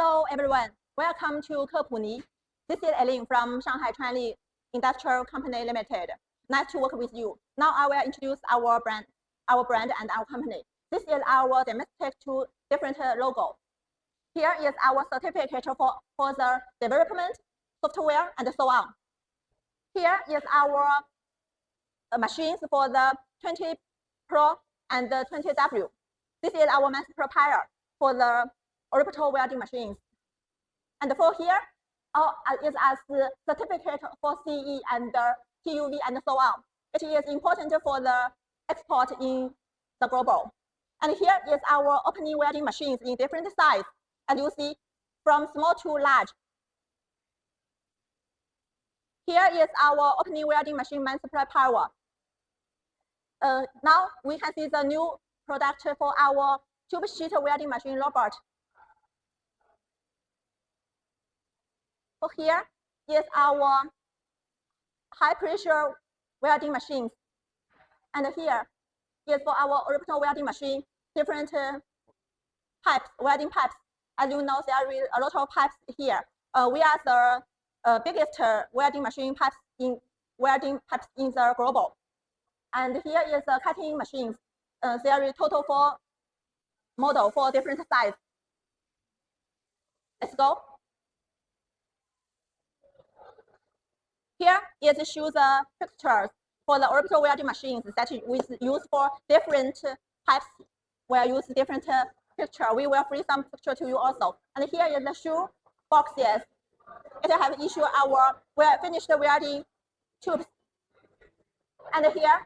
Hello everyone, welcome to KEPUNI. This is Aileen from Shanghai Chinese Industrial Company Limited. Nice to work with you. Now I will introduce our brand and our company. This is our domestic two different logo. Here is our certificate for the development, software, and so on. Here is our machines for the 20 Pro and the 20W. This is our mass supplier for the Orbital welding machines. And for here is as certificate for CE and TUV and so on. It is important for the export in the global. And here is our opening welding machines in different sizes, as you see, from small to large. Here is our opening welding machine mass supply power. Now we can see the new product for our tube sheet welding machine robot. For here is our high pressure welding machines. And here is for our Orbital welding machine, different pipes, welding pipes. As you know, there is a lot of pipes here. We are the biggest welding machine pipes in the global. And here is the cutting machines. There is total 4 models for different sizes. Let's go. Here it shows the pictures for the Orbital welding machines that we use for different types. We'll use different picture. We will free some picture to you also. And here is the shoe boxes. It has issued our finished welding tubes. And here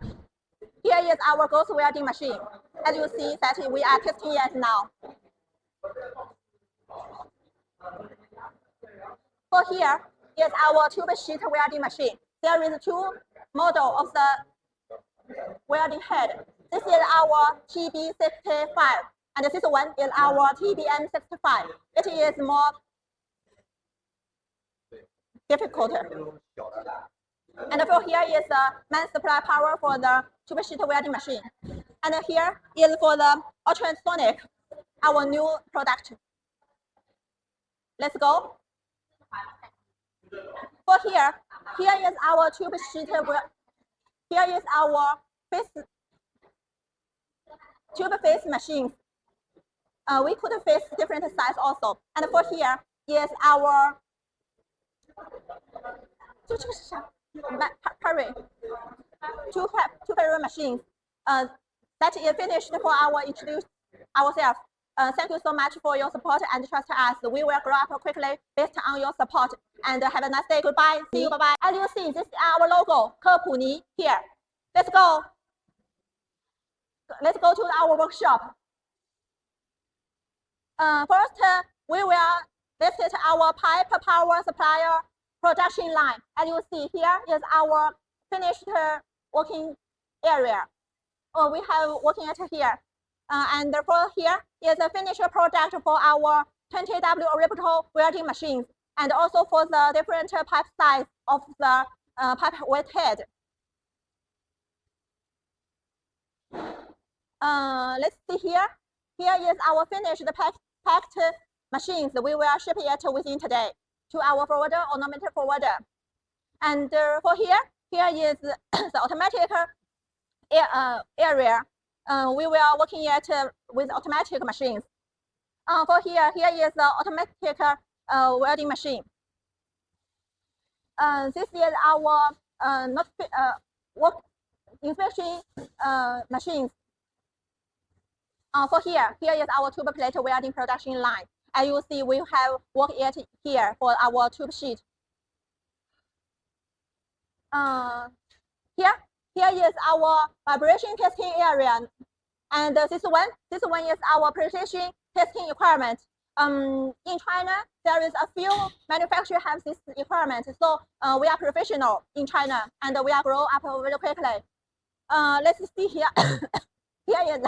is our ghost welding machine. As you see that we are testing it now. For here is our tube sheet welding machine. There is 2 models of the welding head. This is our TB65, and this one is our TBM65. It is more difficult. And for here is the mass supply power for the tube sheet welding machine. And here is for the ultrasonic, our new product. Let's go. For here is our tube sheet. Here is our tube face machine. We could face different size also. And for here is our two parallel machines. That is finished for our introduce ourselves. Thank you so much for your support and trust us. We will grow up quickly based on your support. And have a nice day. Goodbye. See you. Bye-bye. As you see, this is our logo, KEPUNI, here. Let's go. Let's go to our workshop. First, we will visit our pipe power supplier production line. As you see, here is our finished working area. We have working at here. And for here is a finished product for our 20W Orbital welding machines, and also for the different pipe size of the pipe wet head. Let's see here. Here is our finished packed machines. We will ship it within today to our forwarder or nominated forwarder. And for here is the automatic area. We will working it with automatic machines. For here is the automatic welding machine. This is our work inspection machines. For here is our tube plate welding production line. As you see, we have worked it here for our tube sheet. Here is our vibration testing area, and this one is our precision testing requirement. In China, there is a few manufacturers have this requirement, so we are professional in China, and we are grow up very quickly. Let's see here. Here is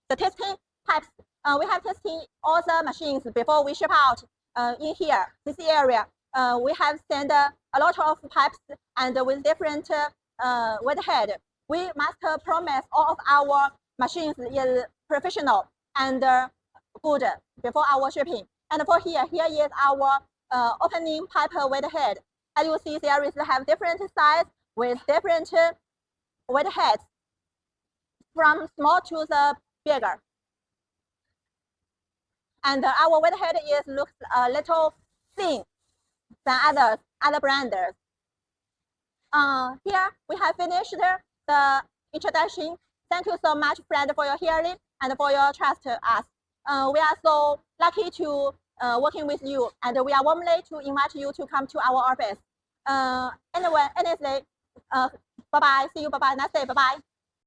the testing pipes. We have testing all the machines before we ship out. In here, this area, we have sent a lot of pipes and with different wet head. We must promise all of our machines is professional and good before our shipping. And for here is our opening pipe weight head. As you see, series have different size with different weight heads, from small to the bigger. And our weight head looks a little thin than other brands. Here we have finished the introduction. Thank you so much, friend, for your hearing and for your trust us. We are so lucky to working with you, and we are warmly to invite you to come to our office. Anyway, honestly, bye bye. See you. Bye bye. Nice day. Bye bye.